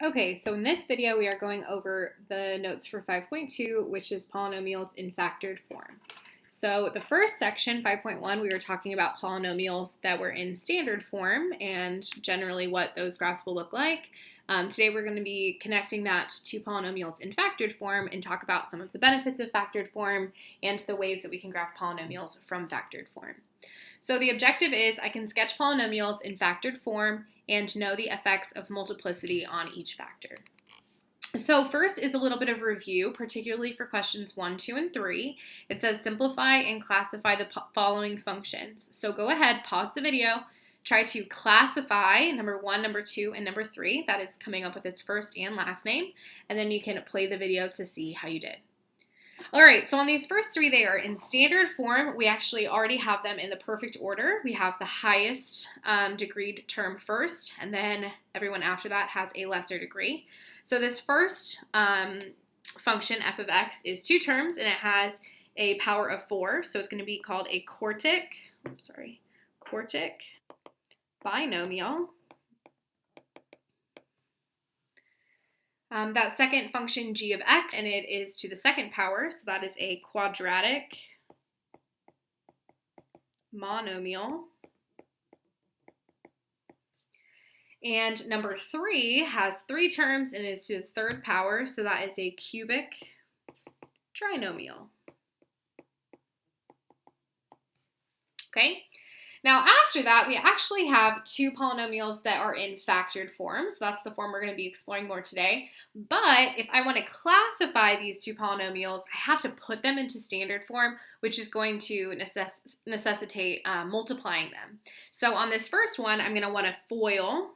Okay, so in this video we are going over the notes for 5.2, which is polynomials in factored form. So the first section, 5.1, we were talking about polynomials that were in standard form and generally what those graphs will look like. Today we're going to be connecting that to polynomials in factored form and talk about some of the benefits of factored form and the ways that we can graph polynomials from factored form. So the objective is I can sketch polynomials in factored form and know the effects of multiplicity on each factor. So first is a little bit of review, particularly for questions 1, 2, and 3. It says simplify and classify the following functions. So go ahead, pause the video, try to classify number 1, number 2, and number 3. That is coming up with its first and last name, and then you can play the video to see how you did. All right, so on these first three, they are in standard form. We actually already have them in the perfect order. We have the highest degreed term first, and then everyone after that has a lesser degree. So this first function, f of x, is 2 terms, and it has a power of 4. So it's going to be called a quartic binomial. That second function, g of x, and it is to the second power, so that is a quadratic monomial. And number 3 has 3 terms and is to the third power, so that is a cubic trinomial. Okay? Now after that, we actually have 2 polynomials that are in factored form, so that's the form we're going to be exploring more today. But if I want to classify these 2 polynomials, I have to put them into standard form, which is going to necessitate multiplying them. So on this first one, I'm going to want to FOIL,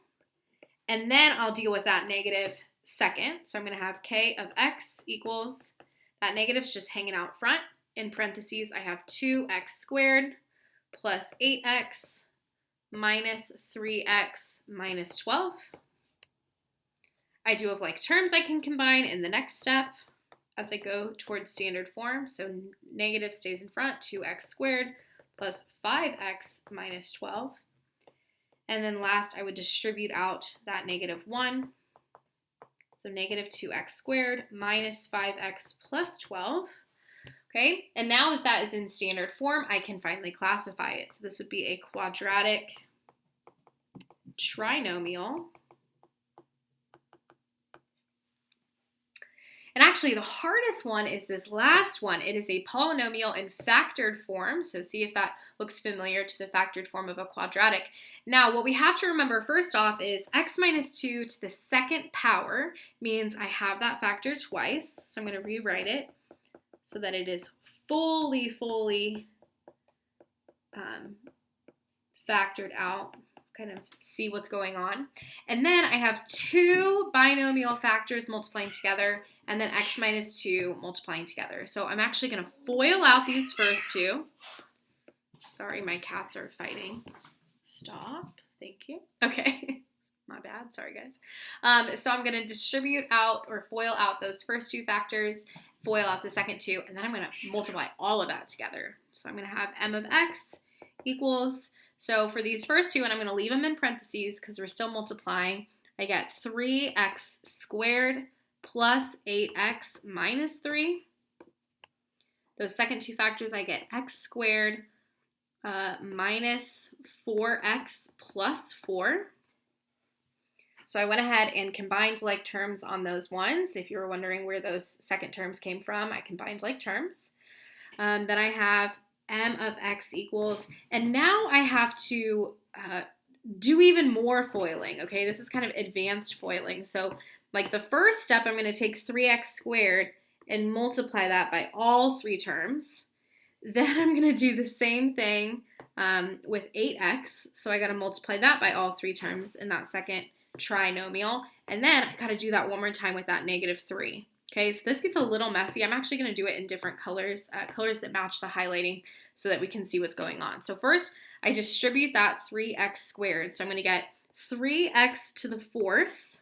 and then I'll deal with that negative second. So I'm going to have k of x equals, that negative's just hanging out front. In parentheses, I have 2x squared plus 8x minus 3x minus 12. I do have like terms I can combine in the next step as I go towards standard form. So negative stays in front, 2x squared plus 5x minus 12. And then last, I would distribute out that negative 1. So negative 2x squared minus 5x plus 12. Okay, and now that that is in standard form, I can finally classify it. So this would be a quadratic trinomial. And actually, the hardest one is this last one. It is a polynomial in factored form. So see if that looks familiar to the factored form of a quadratic. Now, what we have to remember first off is x minus 2 to the second power means I have that factor twice. So I'm going to rewrite it so that it is fully factored out, kind of see what's going on. And then I have 2 binomial factors multiplying together, and then x minus 2 multiplying together. So I'm actually going to FOIL out these first 2. Sorry, my cats are fighting. Stop. Thank you. Okay. My bad. Sorry, guys. So I'm going to distribute out or FOIL out those first 2 factors, FOIL out the second 2, and then I'm going to multiply all of that together. So I'm going to have m of x equals, so for these first 2, and I'm going to leave them in parentheses because we're still multiplying, I get 3x squared plus 8x minus 3. Those second 2 factors, I get x squared minus 4x plus 4. So I went ahead and combined like terms on those ones. If you were wondering where those second terms came from, I combined like terms. Then I have m of x equals, and now I have to do even more foiling, okay? This is kind of advanced foiling. So like the first step, I'm going to take 3x squared and multiply that by all 3 terms. Then I'm going to do the same thing with 8x. So I got to multiply that by all 3 terms in that second trinomial, and then I got to do that one more time with that negative 3. Okay, so this gets a little messy. I'm actually going to do it in different colors, colors that match the highlighting so that we can see what's going on. So first, I distribute that 3x squared. So I'm going to get 3x to the 4th.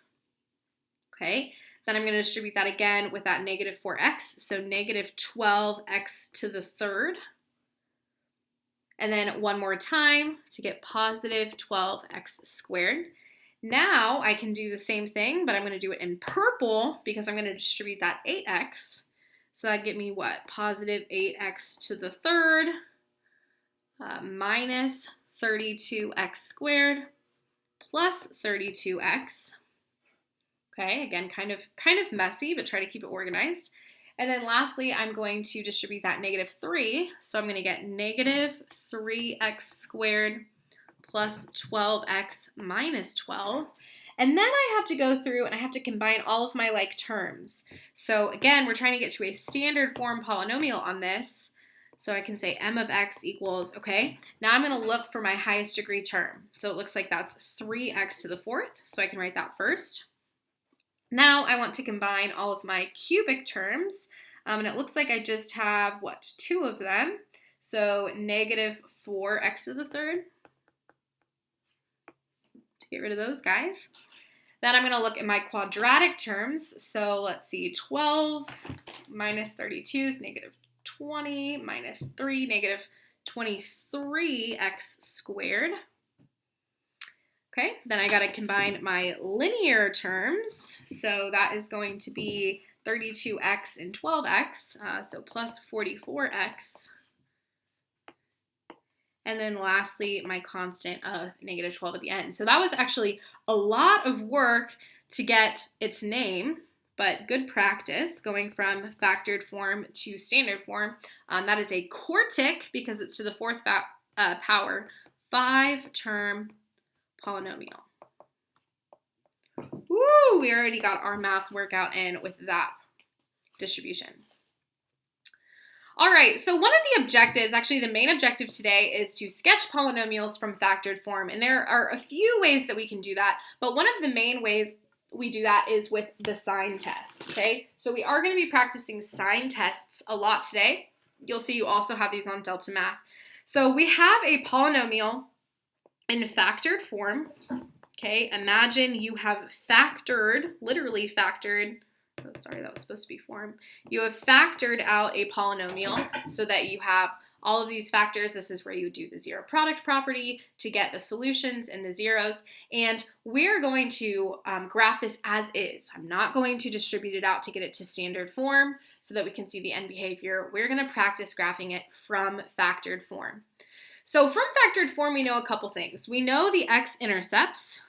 Okay, then I'm going to distribute that again with that negative 4x. So negative 12x to the 3rd. And then one more time to get positive 12x squared. Now I can do the same thing, but I'm going to do it in purple because I'm going to distribute that 8x. So that'd get me what? Positive 8x to the third minus 32x squared plus 32x. Okay, again, kind of messy, but try to keep it organized. And then lastly, I'm going to distribute that negative 3. So I'm going to get negative 3x squared plus 12x minus 12. And then I have to go through and I have to combine all of my like terms. So again, we're trying to get to a standard form polynomial on this. So I can say m of x equals, okay, now I'm going to look for my highest degree term. So it looks like that's 3x to the fourth. So I can write that first. Now I want to combine all of my cubic terms, and it looks like I just have, what, 2 of them. So negative 4x to the third, to get rid of those guys. Then I'm going to look at my quadratic terms. So let's see, 12 minus 32 is negative 20 minus 3, negative 23x squared. Okay, then I got to combine my linear terms. So that is going to be 32x and 12x, so plus 44x. And then lastly, my constant of negative 12 at the end. So that was actually a lot of work to get its name, but good practice going from factored form to standard form. That is a quartic because it's to the fourth power 5-term polynomial. Woo, we already got our math workout in with that distribution. All right, so one of the objectives, actually the main objective today, is to sketch polynomials from factored form. And there are a few ways that we can do that, but one of the main ways we do that is with the sign test, okay? So we are going to be practicing sign tests a lot today. You'll see you also have these on Delta Math. So we have a polynomial in factored form, okay? Imagine you have factored, literally factored, oh, sorry, that was supposed to be form. You have factored out a polynomial so that you have all of these factors. This is where you do the zero product property to get the solutions and the zeros. And we're going to graph this as is. I'm not going to distribute it out to get it to standard form so that we can see the end behavior. We're going to practice graphing it from factored form. So from factored form, we know a couple things. We know the x-intercepts,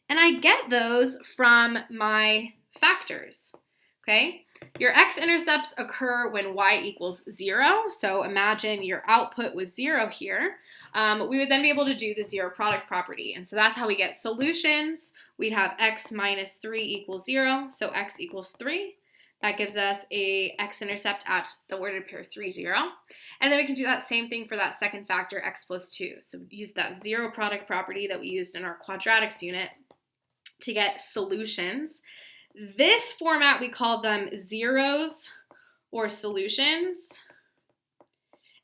and I get those from my factors, okay? Your x-intercepts occur when y equals 0, so imagine your output was 0 here. We would then be able to do the zero product property, and so that's how we get solutions. We'd have x minus 3 equals 0, so x equals 3. That gives us a x-intercept at the ordered pair 3, 0. And then we can do that same thing for that second factor, x plus 2. So use that zero product property that we used in our quadratics unit to get solutions. This format, we call them zeros or solutions.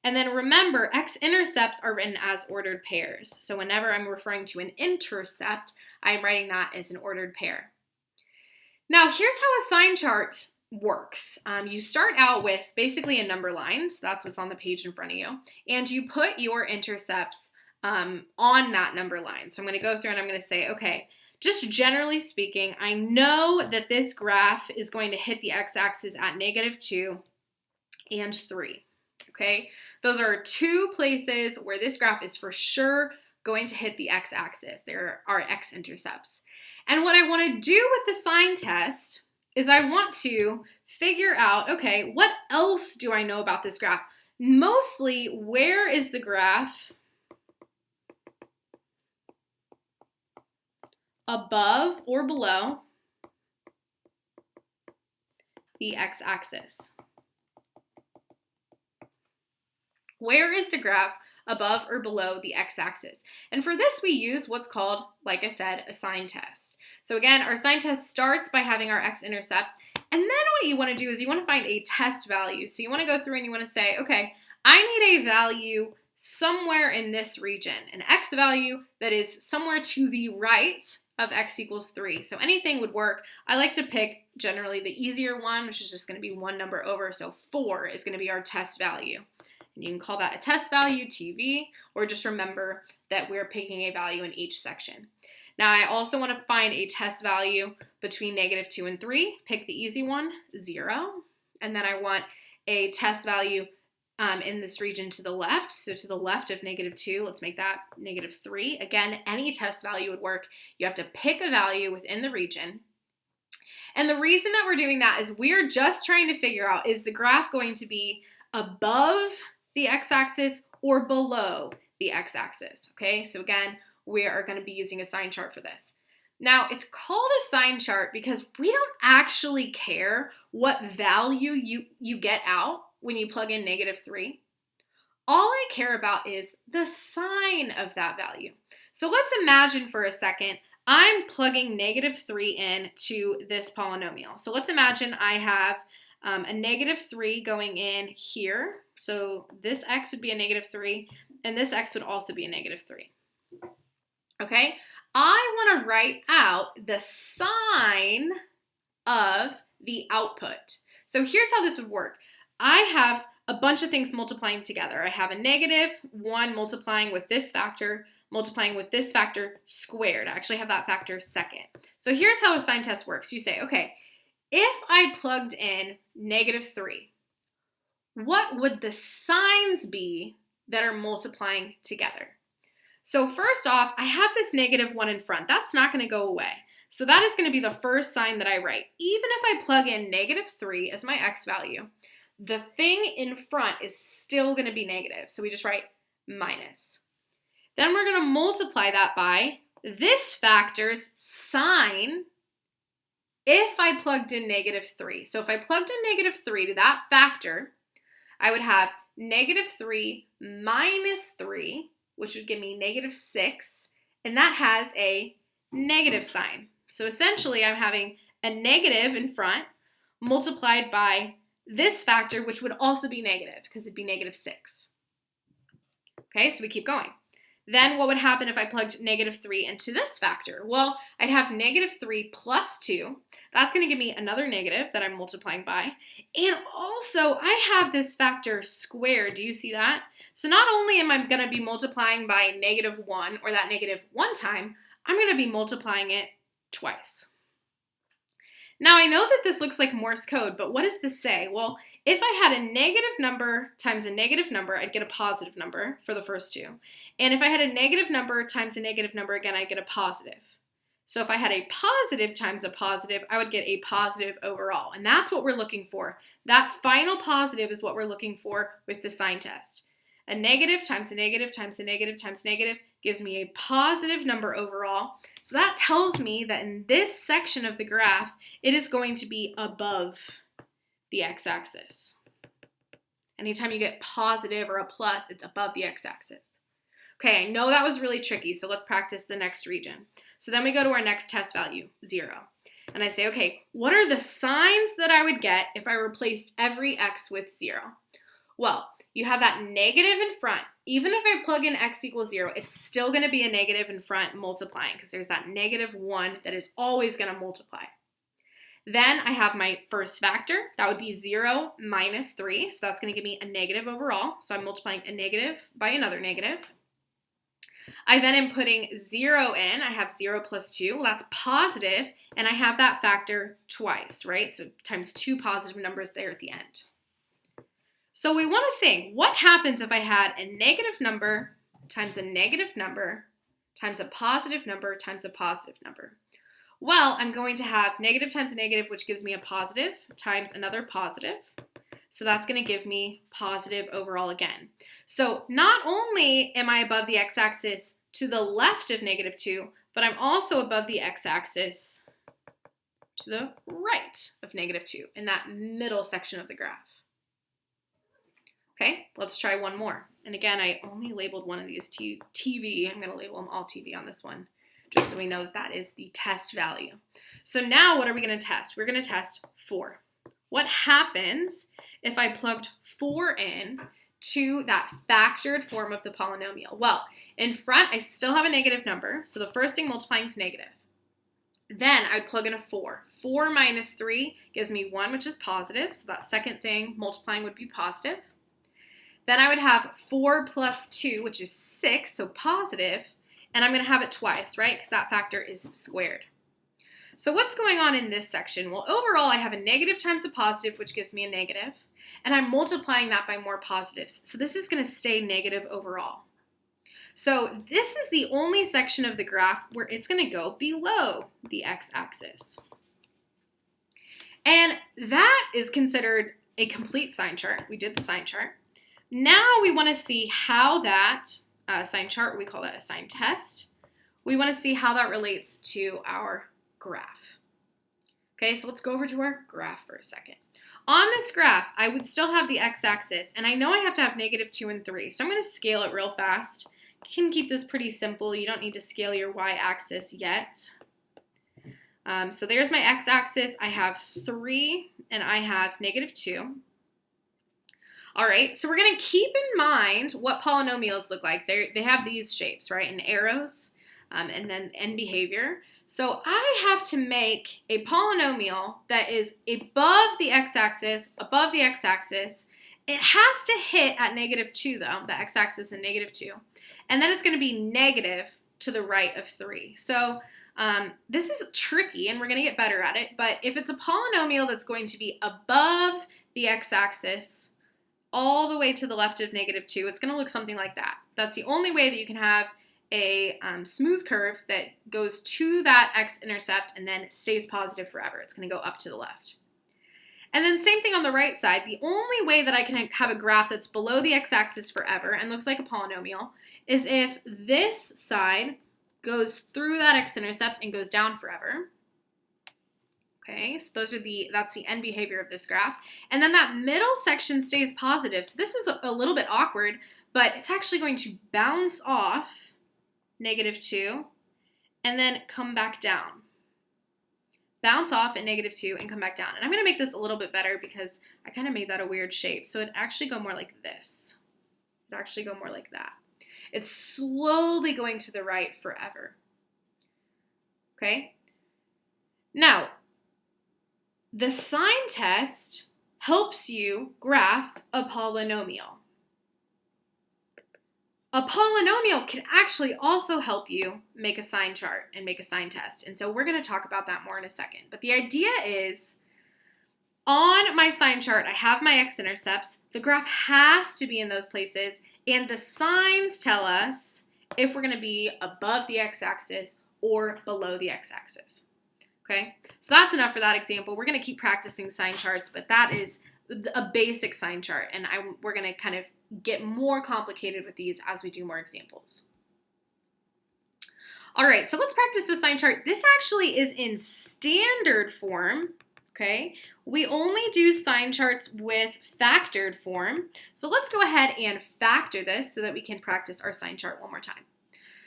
And then remember, x-intercepts are written as ordered pairs. So whenever I'm referring to an intercept, I'm writing that as an ordered pair. Now, here's how a sign chart works. You start out with basically a number line, so that's what's on the page in front of you, and you put your intercepts on that number line. So I'm going to go through and I'm going to say, okay, just generally speaking, I know that this graph is going to hit the x-axis at -2 and 3, okay? Those are two places where this graph is for sure going to hit the x-axis. There are x-intercepts. And what I want to do with the sign test is I want to figure out, okay, what else do I know about this graph? Mostly, where is the graph above or below the x-axis? Where is the graph above or below the x-axis? And for this, we use what's called, like I said, a sign test. So again, our sign test starts by having our x-intercepts, and then what you want to do is you want to find a test value. So you want to go through and you want to say, okay, I need a value somewhere in this region, an x value that is somewhere to the right of x equals 3. So anything would work. I like to pick generally the easier one, which is just going to be one number over. So 4 is going to be our test value. And you can call that a test value, TV, or just remember that we're picking a value in each section. Now I also want to find a test value between -2 and 3. Pick the easy one, 0. And then I want a test value in this region to the left. So to the left of -2, let's make that -3. Again, any test value would work. You have to pick a value within the region. And the reason that we're doing that is we're just trying to figure out, is the graph going to be above the x-axis or below the x-axis? Okay, so again, we are going to be using a sign chart for this. Now, it's called a sign chart because we don't actually care what value you get out when you plug in -3. All I care about is the sign of that value. So let's imagine for a second I'm plugging -3 in to this polynomial. So let's imagine I have a -3 going in here. So this x would be a -3, and this x would also be a -3. Okay, I want to write out the sign of the output. So here's how this would work. I have a bunch of things multiplying together. I have a -1 multiplying with this factor, multiplying with this factor squared. I actually have that factor second. So here's how a sign test works. You say, okay, if I plugged in -3, what would the signs be that are multiplying together? So first off, I have this -1 in front. That's not going to go away. So that is going to be the first sign that I write. Even if I plug in -3 as my x value, the thing in front is still going to be negative. So we just write minus. Then we're going to multiply that by this factor's sign if I plugged in -3. So if I plugged in -3 to that factor, I would have -3 minus 3, which would give me -6, and that has a negative sign. So essentially, I'm having a negative in front multiplied by this factor, which would also be negative because it'd be -6. Okay, so we keep going. Then what would happen if I plugged -3 into this factor? Well, I'd have -3 plus 2. That's going to give me another negative that I'm multiplying by. And also, I have this factor squared. Do you see that? So not only am I going to be multiplying by -1 or that -1 time, I'm going to be multiplying it twice. Now, I know that this looks like Morse code, but what does this say? Well, if I had a negative number times a negative number, I'd get a positive number for the first two. And if I had a negative number times a negative number, again, I'd get a positive. So if I had a positive times a positive, I would get a positive overall. And that's what we're looking for. That final positive is what we're looking for with the sign test. A negative times a negative times a negative times negative gives me a positive number overall. So that tells me that in this section of the graph, it is going to be above the x-axis. Anytime you get positive or a plus, it's above the x-axis. Okay, I know that was really tricky, so let's practice the next region. So then we go to our next test value, 0. And I say, okay, what are the signs that I would get if I replaced every x with 0? Well, you have that negative in front. Even if I plug in x equals 0, it's still going to be a negative in front multiplying because there's that -1 that is always going to multiply. Then I have my first factor. That would be 0 minus 3. So that's going to give me a negative overall. So I'm multiplying a negative by another negative. I then am putting 0 in. I have 0 plus 2. Well, that's positive, and I have that factor twice, right? So times 2 positive numbers there at the end. So we want to think, what happens if I had a negative number times a negative number times a positive number times a positive number? Well, I'm going to have negative times a negative, which gives me a positive, times another positive. So that's going to give me positive overall again. So not only am I above the x-axis to the left of -2, but I'm also above the x-axis to the right of -2 in that middle section of the graph. Okay, let's try one more. And again, I only labeled one of these TV. I'm going to label them all TV on this one, just so we know that that is the test value. So now what are we going to test? We're going to test 4. What happens if I plugged 4 in to that factored form of the polynomial? Well, in front, I still have a negative number, so the first thing multiplying is negative. Then I'd plug in a 4. 4 minus 3 gives me 1, which is positive, so that second thing multiplying would be positive. Then I would have 4 plus 2, which is 6, so positive. and I'm going to have it twice, right? Because that factor is squared. So what's going on in this section? Well, overall, I have a negative times a positive, which gives me a negative, and I'm multiplying that by more positives. So this is going to stay negative overall. So this is the only section of the graph where it's going to go below the x-axis. And that is considered a complete sign chart. We did the sign chart. Now we want to see how that sign chart, we call that a sign test, we want to see how that relates to our graph. Okay, so let's go over to our graph for a second. On this graph, I would still have the x-axis, and I know I have to have negative 2 and 3, so I'm going to scale it real fast. You can keep this pretty simple. You don't need to scale your y-axis yet. So there's my x-axis. I have 3, and I have negative 2. All right, so we're going to keep in mind what polynomials look like. They have these shapes, right, and arrows, and then end behavior. So I have to make a polynomial that is above the x-axis, above the x-axis. It has to hit at negative 2, though, the x-axis and negative 2. And then it's going to be negative to the right of 3. So this is tricky, and we're going to get better at it. But if it's a polynomial that's going to be above the x-axis all the way to the left of negative 2, it's going to look something like that. That's the only way that you can have a smooth curve that goes to that x-intercept and then stays positive forever. It's going to go up to the left. And then same thing on the right side. The only way that I can have a graph that's below the x-axis forever and looks like a polynomial is if this side goes through that x-intercept and goes down forever. Okay, so that's the end behavior of this graph. And then that middle section stays positive. So this is a little bit awkward, but it's actually going to bounce off negative 2 and then come back down. Bounce off at negative 2 and come back down. And I'm going to make this a little bit better because I kind of made that a weird shape. So it'd actually go more like this. It'd actually go more like that. It's slowly going to the right forever. Okay? Now, the sign test helps you graph a polynomial. A polynomial can actually also help you make a sign chart and make a sign test. And so we're going to talk about that more in a second. But the idea is, on my sign chart, I have my x-intercepts. The graph has to be in those places. And the signs tell us if we're going to be above the x-axis or below the x-axis. Okay, so that's enough for that example. We're going to keep practicing sign charts, but that is a basic sign chart, and we're going to kind of get more complicated with these as we do more examples. All right, so let's practice the sign chart. This actually is in standard form, okay? We only do sign charts with factored form, so let's go ahead and factor this so that we can practice our sign chart one more time.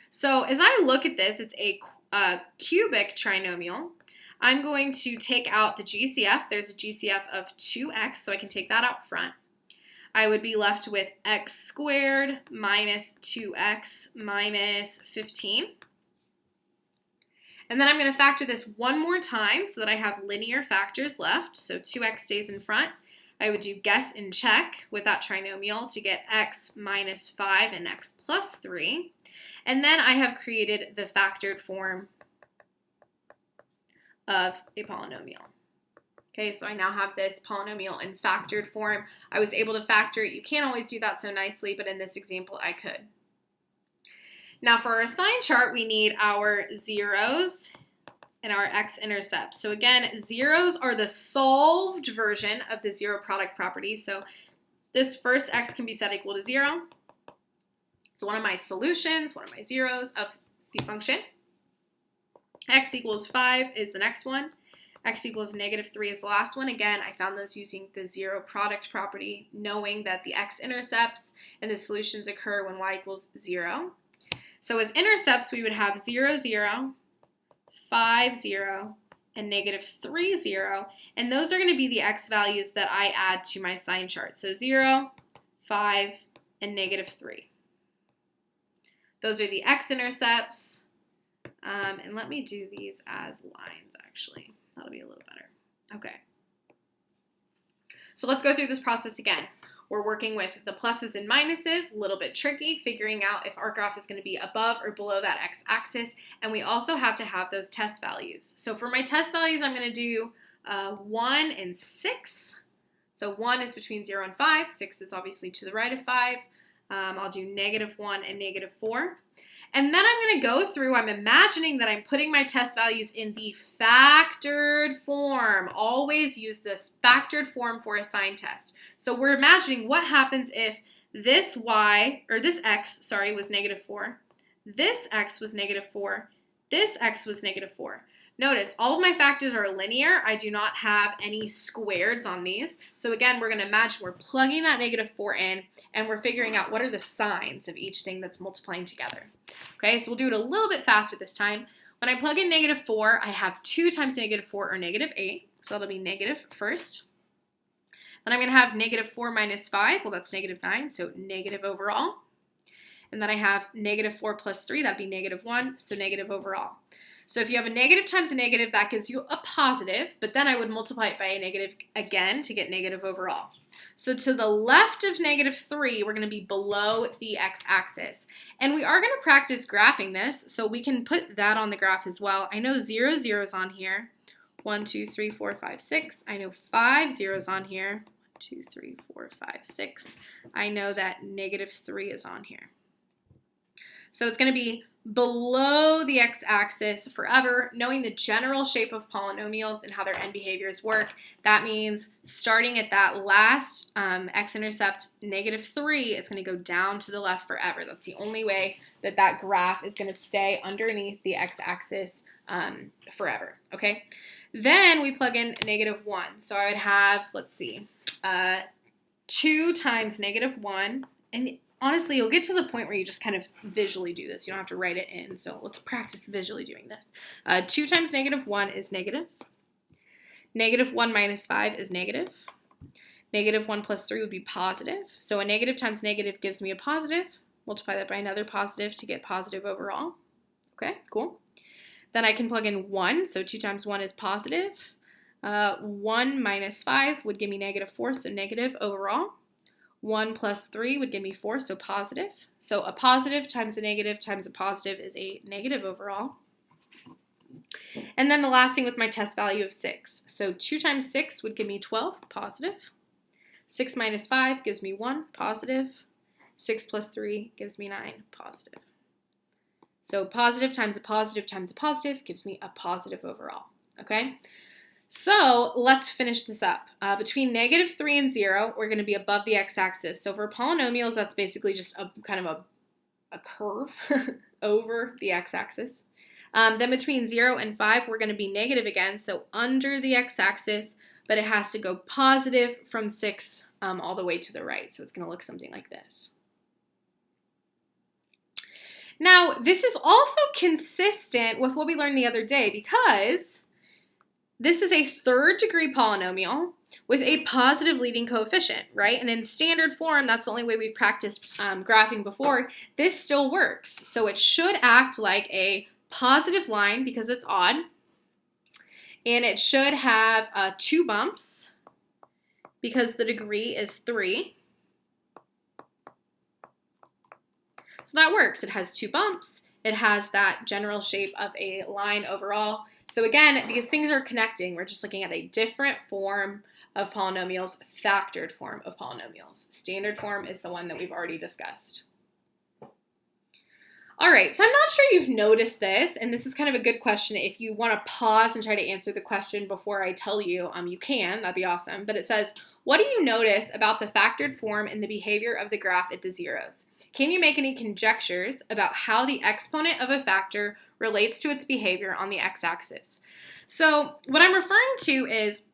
So as I look at this, it's a cubic trinomial. I'm going to take out the GCF. There's a GCF of 2x, so I can take that out front. I would be left with x squared minus 2x minus 15. And then I'm going to factor this one more time so that I have linear factors left. So 2x stays in front. I would do guess and check with that trinomial to get x minus 5 and x plus 3. And then I have created the factored form of a polynomial. Okay, so I now have this polynomial in factored form. I was able to factor it. You can't always do that so nicely, but in this example, I could. Now for our sign chart, we need our zeros and our x-intercepts. So again, zeros are the solved version of the zero product property. So this first x can be set equal to 0. So one of my solutions, one of my zeros of the function. X equals 5 is the next one. X equals negative 3 is the last one. Again, I found those using the zero product property, knowing that the x-intercepts and the solutions occur when y equals 0. So as intercepts, we would have 0, 0, 5, 0, and negative 3, 0. And those are going to be the x values that I add to my sign chart. So 0, 5, and negative 3. Those are the x-intercepts. And let me do these as lines, actually. That'll be a little better. Okay. So let's go through this process again. We're working with the pluses and minuses, a little bit tricky, figuring out if our graph is going to be above or below that x-axis, and we also have to have those test values. So for my test values, I'm going to do 1 and 6. So 1 is between 0 and 5, 6 is obviously to the right of 5. I'll do -1 and -4. And then I'm going to go through, I'm imagining that I'm putting my test values in the factored form. Always use this factored form for a sign test. So we're imagining what happens if this y, or this x, sorry, was -4. This x was -4. This x was -4. Notice, all of my factors are linear. I do not have any squareds on these. So again, we're going to imagine we're plugging that -4 in, and we're figuring out what are the signs of each thing that's multiplying together. Okay, so we'll do it a little bit faster this time. When I plug in -4, I have 2 times -4 or -8. So that'll be negative first. Then I'm going to have -4 minus 5. Well, that's -9, so negative overall. And then I have -4 plus 3. That'd be -1, so negative overall. So if you have a negative times a negative, that gives you a positive, but then I would multiply it by a negative again to get negative overall. So to the left of -3, we're going to be below the x-axis. And we are going to practice graphing this, so we can put that on the graph as well. I know 0, 0 is on here. 1, 2, 3, 4, 5, 6. I know 5 zeros on here. 1, 2, 3, 4, 5, 6. I know that -3 is on here. So it's going to be below the x-axis forever, knowing the general shape of polynomials and how their end behaviors work. That means starting at that last x-intercept, -3, it's going to go down to the left forever. That's the only way that that graph is going to stay underneath the x-axis forever, okay? Then we plug in -1. So I would have, let's see, 2 times -1, and honestly, you'll get to the point where you just kind of visually do this. You don't have to write it in, so let's practice visually doing this. 2 times -1 is negative. -1 minus 5 is negative. -1 plus 3 would be positive. So a negative times negative gives me a positive. Multiply that by another positive to get positive overall. Okay, cool. Then I can plug in 1, so 2 times 1 is positive. 1 minus 5 would give me -4, so negative overall. 1 plus 3 would give me 4, so positive. So a positive times a negative times a positive is a negative overall. And then the last thing with my test value of 6. So 2 times 6 would give me 12, positive. 6 minus 5 gives me 1, positive. 6 plus 3 gives me 9, positive. So positive times a positive times a positive gives me a positive overall, okay? So let's finish this up. Between -3 and 0, we're going to be above the x-axis. So for polynomials, that's basically just a kind of a curve over the x-axis. Then between 0 and 5, we're going to be negative again, so under the x-axis, but it has to go positive from 6 all the way to the right. So it's going to look something like this. Now, this is also consistent with what we learned the other day because this is a third-degree polynomial with a positive leading coefficient, right? And in standard form, that's the only way we've practiced graphing before. This still works. So it should act like a positive line because it's odd. And it should have 2 bumps because the degree is 3. So that works. It has 2 bumps. It has that general shape of a line overall. So again, these things are connecting. We're just looking at a different form of polynomials, factored form of polynomials. Standard form is the one that we've already discussed. All right, so I'm not sure you've noticed this, and this is kind of a good question. If you want to pause and try to answer the question before I tell you, you can. That'd be awesome. But it says, what do you notice about the factored form and the behavior of the graph at the zeros? Can you make any conjectures about how the exponent of a factor relates to its behavior on the x-axis? So what I'm referring to is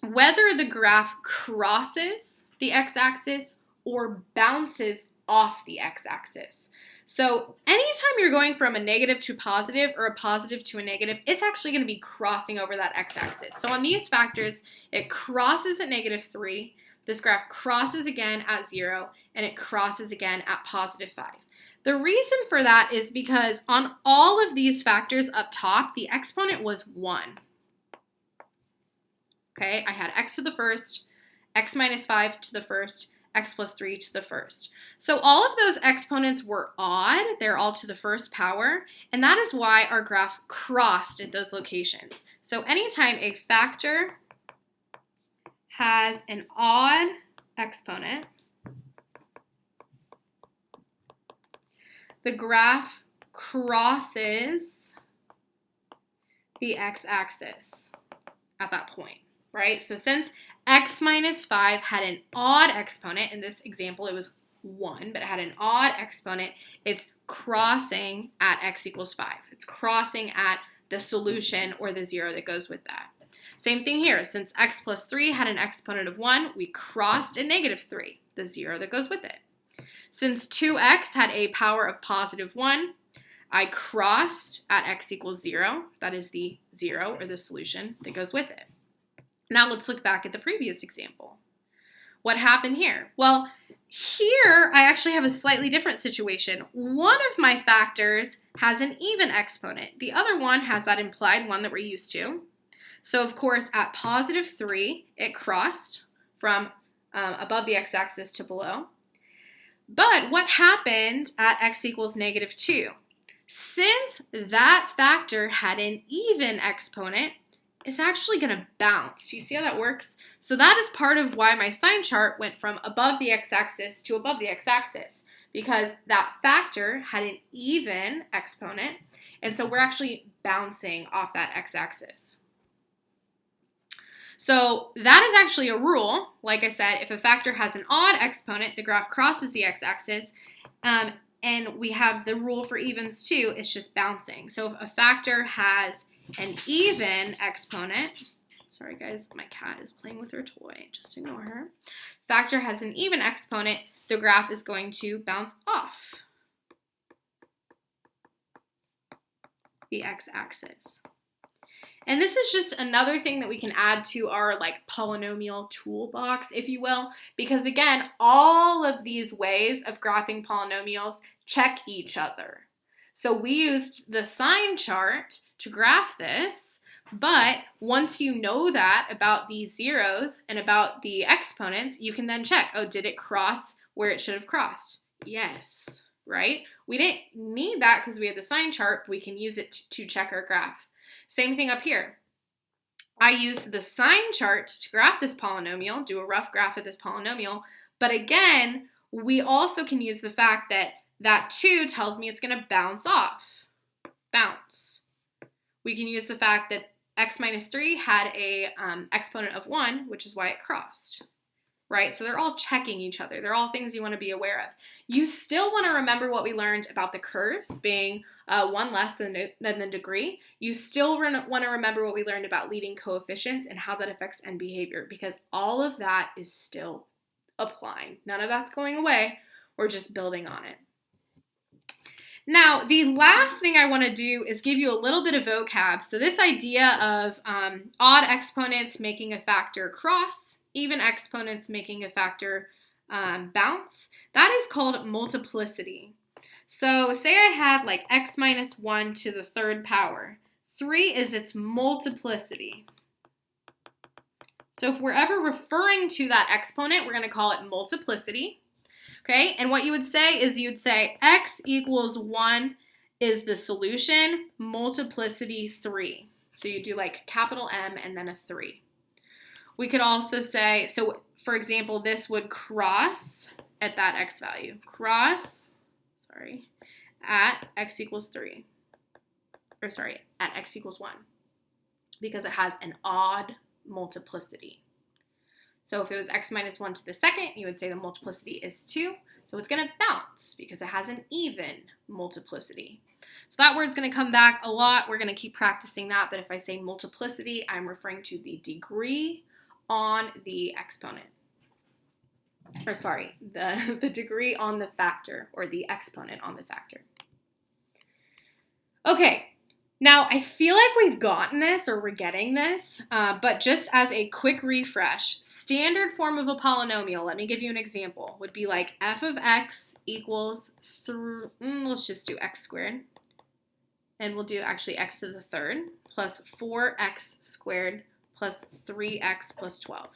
whether the graph crosses the x-axis or bounces off the x-axis. So anytime you're going from a negative to positive or a positive to a negative, it's actually going to be crossing over that x-axis. So on these factors, it crosses at -3. This graph crosses again at 0, and it crosses again at +5. The reason for that is because on all of these factors up top, the exponent was 1. Okay, I had x to the first, x minus 5 to the first, x plus 3 to the first. So all of those exponents were odd. They're all to the first power, and that is why our graph crossed at those locations. So anytime a factor has an odd exponent, the graph crosses the x-axis at that point, right? So since x minus 5 had an odd exponent, in this example it was 1, but it had an odd exponent, it's crossing at x equals 5. It's crossing at the solution or the 0 that goes with that. Same thing here. Since x plus 3 had an exponent of 1, we crossed at negative 3, the 0 that goes with it. Since 2x had a power of positive 1, I crossed at x equals 0. That is the 0 or the solution that goes with it. Now let's look back at the previous example. What happened here? Well, here I actually have a slightly different situation. One of my factors has an even exponent. The other one has that implied one that we're used to. So of course at positive 3, it crossed from above the x-axis to below. But what happened at x equals negative 2? Since that factor had an even exponent, it's actually going to bounce. Do you see how that works? So that is part of why my sign chart went from above the x-axis to above the x-axis, because that factor had an even exponent, and so we're actually bouncing off that x-axis. So that is actually a rule. Like I said, if a factor has an odd exponent, the graph crosses the x-axis, and we have the rule for evens too, it's just bouncing. So if a factor has an even exponent, sorry guys, my cat is playing with her toy, just ignore her. Factor has an even exponent, the graph is going to bounce off the x-axis. And this is just another thing that we can add to our polynomial toolbox, if you will, because again, all of these ways of graphing polynomials check each other. So we used the sign chart to graph this, but once you know that about these zeros and about the exponents, you can then check, oh, did it cross where it should have crossed? Yes, right? We didn't need that because we had the sign chart, but we can use it to check our graph. Same thing up here. I used the sign chart to graph this polynomial, do a rough graph of this polynomial, but again, we also can use the fact that that 2 tells me it's going to bounce off. Bounce. We can use the fact that x minus 3 had a exponent of 1, which is why it crossed. Right? So they're all checking each other. They're all things you want to be aware of. You still want to remember what we learned about the curves being 1 less than the degree. You still want to remember what we learned about leading coefficients and how that affects end behavior, because all of that is still applying. None of that's going away. We're just building on it. Now, the last thing I want to do is give you a little bit of vocab. So this idea of odd exponents making a factor cross, even exponents making a factor bounce, that is called multiplicity. So say I had x minus 1 to the third power. 3 is its multiplicity. So if we're ever referring to that exponent, we're going to call it multiplicity. Okay, and what you would say is you'd say x equals 1 is the solution, multiplicity 3. So you do capital M and then a 3. We could also say, so for example, this would cross at that x value. Cross, at x equals 3. Or at x equals 1. Because it has an odd multiplicity. So if it was x minus 1 to the second, you would say the multiplicity is 2. So it's going to bounce because it has an even multiplicity. So that word's going to come back a lot. We're going to keep practicing that. But if I say multiplicity, I'm referring to the degree on the exponent. Or the degree on the factor, or the exponent on the factor. Okay. Now, I feel like we've gotten this, or we're getting this, but just as a quick refresh, standard form of a polynomial, let me give you an example, would be like f of x equals, let's just do x squared, and we'll do actually x to the third, plus 4x squared plus 3x plus 12.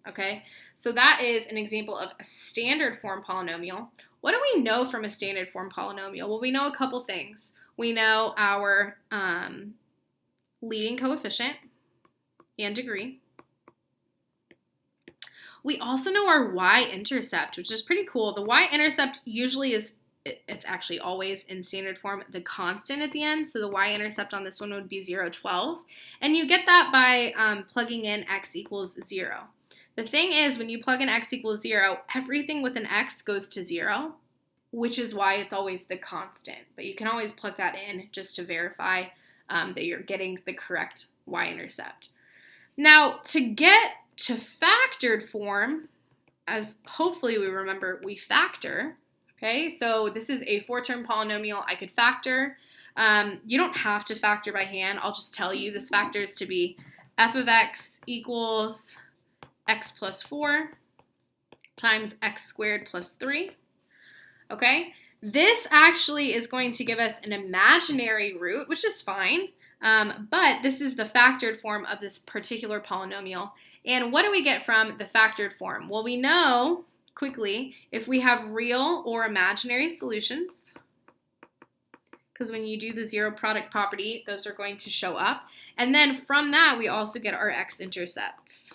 okay? So that is an example of a standard form polynomial. What do we know from a standard form polynomial? Well, we know a couple things. We know our leading coefficient and degree. We also know our y-intercept, which is pretty cool. The y-intercept usually is, it's actually always in standard form, the constant at the end. So the y-intercept on this one would be 0, 12. And you get that by plugging in x equals 0. The thing is, when you plug in x equals 0, everything with an x goes to 0, which is why it's always the constant. But you can always plug that in just to verify that you're getting the correct y-intercept. Now, to get to factored form, as hopefully we remember, we factor, okay? So this is a 4-term polynomial I could factor. You don't have to factor by hand. I'll just tell you this factors to be f of x equals x plus 4 times x squared plus 3, okay? This actually is going to give us an imaginary root, which is fine, but this is the factored form of this particular polynomial. And what do we get from the factored form? Well, we know quickly if we have real or imaginary solutions, because when you do the zero product property, those are going to show up. And then from that, we also get our x-intercepts.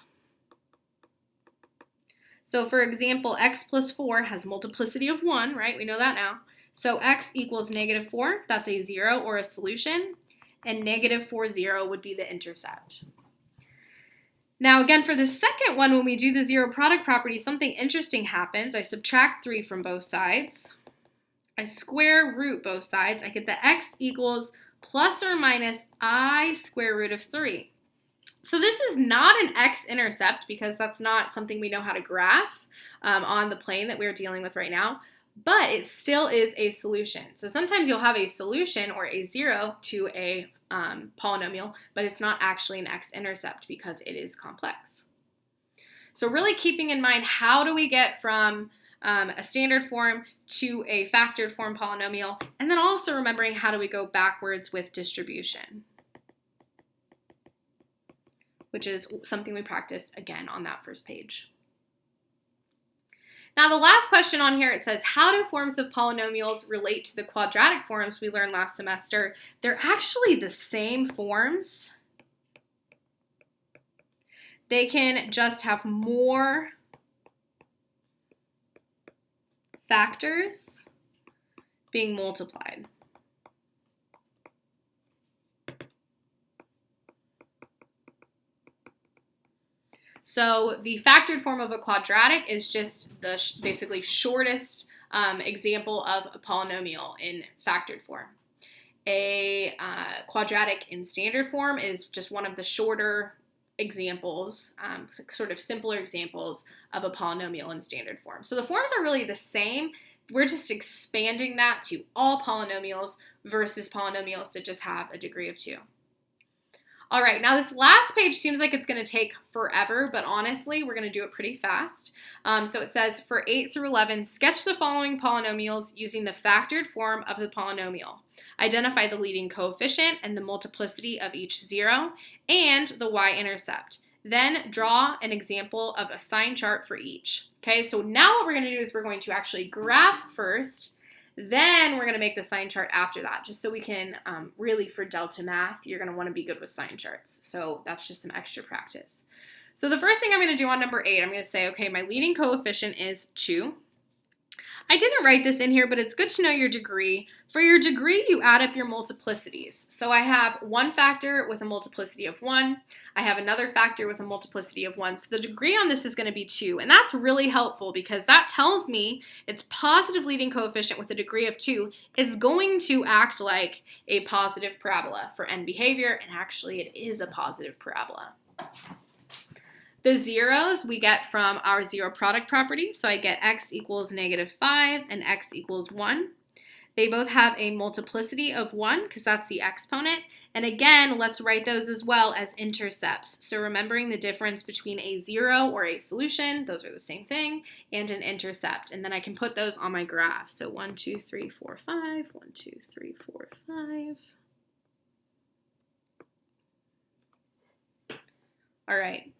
So for example, x plus 4 has multiplicity of 1, right? We know that now. So x equals negative 4, that's a 0 or a solution, and negative 4, 0 would be the intercept. Now again, for the second one, when we do the zero product property, something interesting happens. I subtract 3 from both sides. I square root both sides. I get the x equals plus or minus I square root of 3. So this is not an x-intercept because that's not something we know how to graph on the plane that we're dealing with right now, but it still is a solution. So sometimes you'll have a solution or a 0 to a polynomial, but it's not actually an x-intercept because it is complex. So really keeping in mind, how do we get from a standard form to a factored form polynomial, and then also remembering how do we go backwards with distribution, which is something we practiced again on that first page. Now the last question on here, it says, how do forms of polynomials relate to the quadratic forms we learned last semester? They're actually the same forms. They can just have more factors being multiplied. So the factored form of a quadratic is just the basically shortest example of a polynomial in factored form. A quadratic in standard form is just one of the shorter examples, sort of simpler examples of a polynomial in standard form. So the forms are really the same. We're just expanding that to all polynomials versus polynomials that just have a degree of 2. All right, now this last page seems like it's going to take forever, but honestly, we're going to do it pretty fast. So it says, for 8 through 11, sketch the following polynomials using the factored form of the polynomial. Identify the leading coefficient and the multiplicity of each 0 and the y-intercept. Then draw an example of a sign chart for each. Okay, so now what we're going to do is we're going to actually graph first, then we're going to make the sign chart after that, just so we can really, for Delta Math, you're going to want to be good with sign charts. So that's just some extra practice. So the first thing I'm going to do on number 8, I'm going to say, okay, my leading coefficient is 2. I didn't write this in here, but it's good to know your degree. For your degree, you add up your multiplicities. So I have one factor with a multiplicity of 1. I have another factor with a multiplicity of 1. So the degree on this is going to be 2. And that's really helpful because that tells me it's positive leading coefficient with a degree of 2. It's going to act like a positive parabola for end behavior, and actually it is a positive parabola. The zeros we get from our zero product property. So I get x equals negative 5 and x equals 1. They both have a multiplicity of 1 because that's the exponent. And again, let's write those as well as intercepts. So remembering the difference between a 0 or a solution, those are the same thing, and an intercept. And then I can put those on my graph. So 1, 2, 3, 4, 5, 1, 2, 3, 4, 5. All right.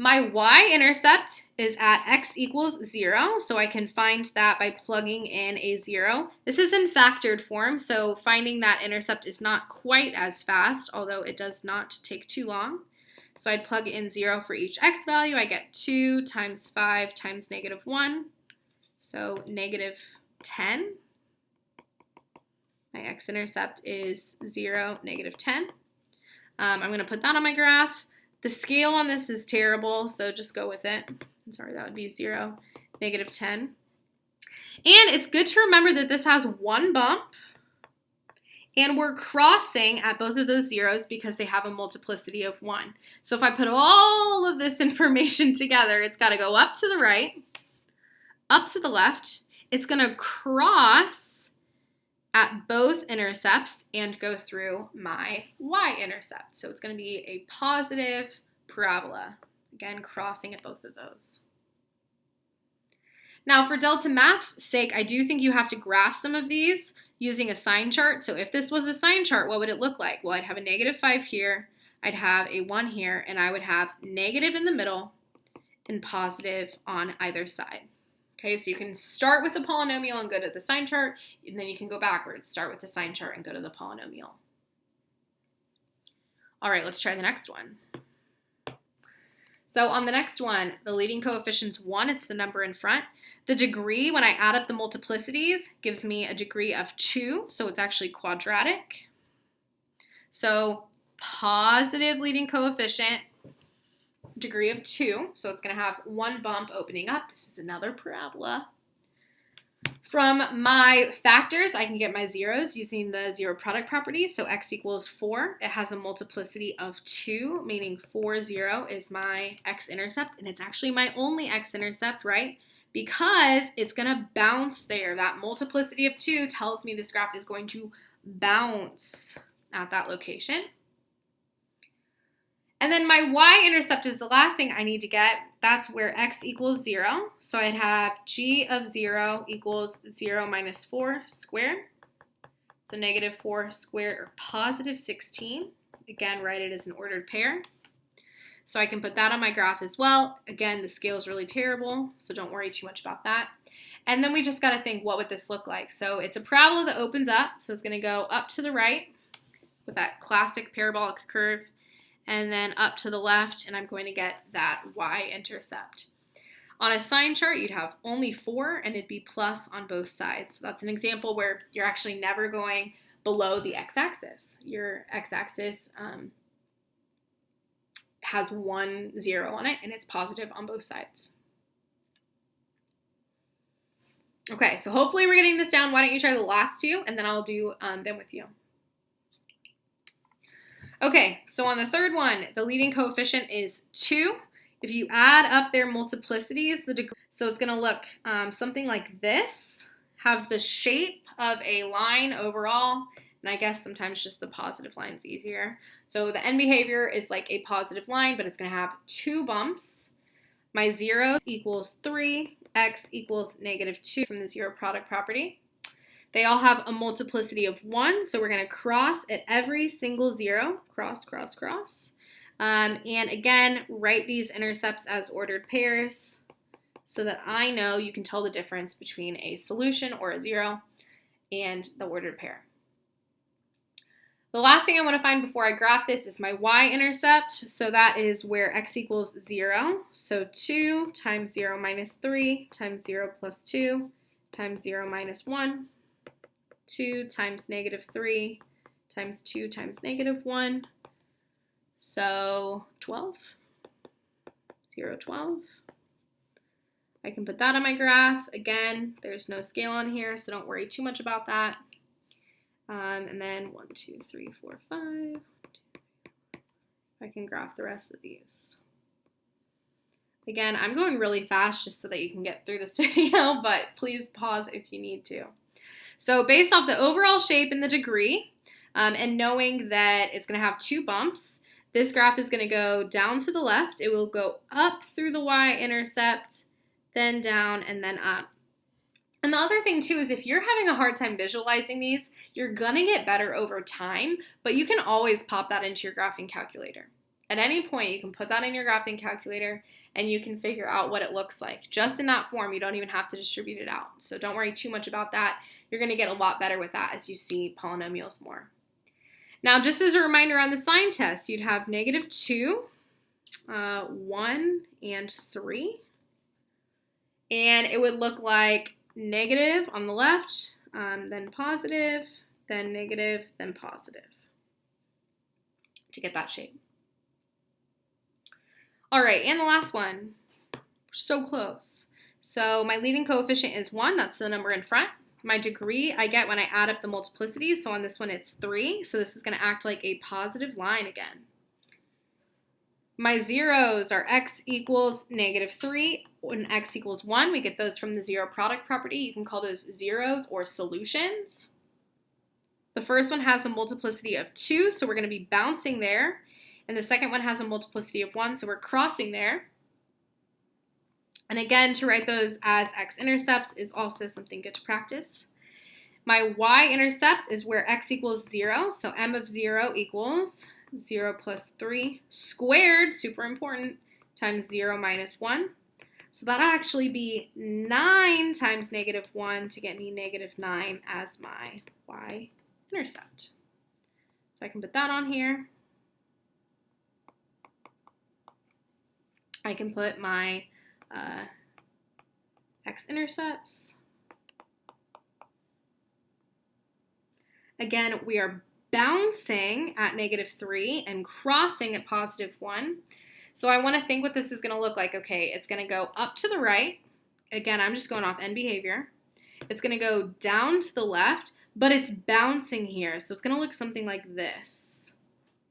My y-intercept is at x equals 0, so I can find that by plugging in a 0. This is in factored form, so finding that intercept is not quite as fast, although it does not take too long. So I'd plug in 0 for each x value. I get 2 times 5 times -1, so -10. My x-intercept is 0, -10. I'm going to put that on my graph. The scale on this is terrible, so just go with it. I'm sorry, that would be 0, -10. And it's good to remember that this has one bump, and we're crossing at both of those zeros because they have a multiplicity of 1. So if I put all of this information together, it's got to go up to the right, up to the left. It's going to cross at both intercepts and go through my y-intercept. So it's going to be a positive parabola, again, crossing at both of those. Now, for Delta Math's sake, I do think you have to graph some of these using a sign chart. So if this was a sign chart, what would it look like? Well, I'd have a -5 here, I'd have a 1 here, and I would have negative in the middle and positive on either side. Okay, so you can start with the polynomial and go to the sign chart, and then you can go backwards, start with the sign chart and go to the polynomial. All right, let's try the next one. So on the next one, the leading coefficient's 1, it's the number in front. The degree, when I add up the multiplicities, gives me a degree of 2, so it's actually quadratic. So positive leading coefficient, degree of 2, so it's going to have one bump opening up. This is another parabola. From my factors, I can get my zeros using the zero product property. So x equals 4. It has a multiplicity of 2, meaning 4, 0 is my x-intercept, and it's actually my only x-intercept, right? Because it's going to bounce there. That multiplicity of 2 tells me this graph is going to bounce at that location. And then my y-intercept is the last thing I need to get. That's where x equals 0. So I'd have g of 0 equals 0 minus 4 squared. So -4 squared, or positive 16. Again, write it as an ordered pair. So I can put that on my graph as well. Again, the scale is really terrible, so don't worry too much about that. And then we just got to think, what would this look like? So it's a parabola that opens up, so it's going to go up to the right with that classic parabolic curve, and then up to the left, and I'm going to get that y-intercept. On a sign chart, you'd have only 4, and it'd be plus on both sides. So that's an example where you're actually never going below the x-axis. Your x-axis has 1, 0 on it, and it's positive on both sides. Okay, so hopefully we're getting this down. Why don't you try the last two, and then I'll do them with you. Okay, so on the third one, the leading coefficient is 2. If you add up their multiplicities, the degree, so it's going to look something like this, have the shape of a line overall, and I guess sometimes just the positive line is easier. So the end behavior is like a positive line, but it's going to have 2 bumps. My zeros equals 3, x equals -2 from the zero product property. They all have a multiplicity of 1, so we're going to cross at every single 0. Cross, cross, cross. And again, write these intercepts as ordered pairs so that I know you can tell the difference between a solution or a 0 and the ordered pair. The last thing I want to find before I graph this is my y-intercept. So that is where x equals 0. So 2 times 0 minus 3 times 0 plus 2 times 0 minus 1. 2 times -3 times 2 times -1. So 12. 0, 12. I can put that on my graph. Again, there's no scale on here, so don't worry too much about that. And then 1, 2, 3, 4, 5. I can graph the rest of these. Again, I'm going really fast just so that you can get through this video, but please pause if you need to. So based off the overall shape and the degree, and knowing that it's going to have 2 bumps, this graph is going to go down to the left. It will go up through the y-intercept, then down, and then up. And the other thing too is if you're having a hard time visualizing these, you're going to get better over time, but you can always pop that into your graphing calculator. At any point, you can put that in your graphing calculator and you can figure out what it looks like. Just in that form, you don't even have to distribute it out. So don't worry too much about that. You're going to get a lot better with that as you see polynomials more. Now, just as a reminder on the sign test, you'd have -2, 1, and 3. And it would look like negative on the left, then positive, then negative, then positive to get that shape. All right, and the last one. We're so close. So my leading coefficient is 1. That's the number in front. My degree I get when I add up the multiplicities. So on this one, it's 3. So this is going to act like a positive line again. My zeros are x equals -3 and x equals 1. We get those from the zero product property. You can call those zeros or solutions. The first one has a multiplicity of 2, so we're going to be bouncing there. And the second one has a multiplicity of 1, so we're crossing there. And again, to write those as x-intercepts is also something good to practice. My y-intercept is where x equals 0, so m of 0 equals 0 plus 3 squared, super important, times 0 minus 1. So that'll actually be 9 times -1 to get me -9 as my y-intercept. So I can put that on here. I can put my x-intercepts. Again, we are bouncing at -3 and crossing at +1. So I want to think what this is going to look like. Okay, it's going to go up to the right. Again, I'm just going off end behavior. It's going to go down to the left, but it's bouncing here. So it's going to look something like this.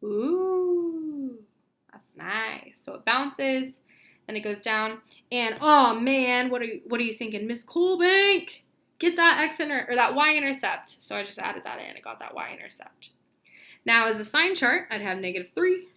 Ooh, that's nice. So it bounces, then it goes down, and oh man, what are you thinking, Miss Coolbank? Get that that y-intercept. So I just added that in. I got that y-intercept. Now, as a sign chart, I'd have -3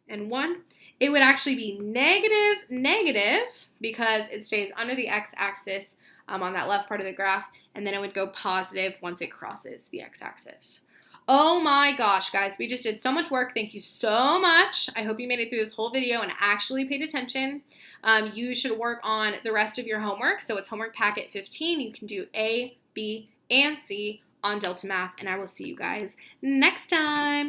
and 1. It would actually be negative because it stays under the x-axis on that left part of the graph, and then it would go positive once it crosses the x-axis. Oh my gosh, guys, we just did so much work. Thank you so much. I hope you made it through this whole video and actually paid attention. You should work on the rest of your homework. So it's homework packet 15. You can do A, B, and C on Delta Math, and I will see you guys next time.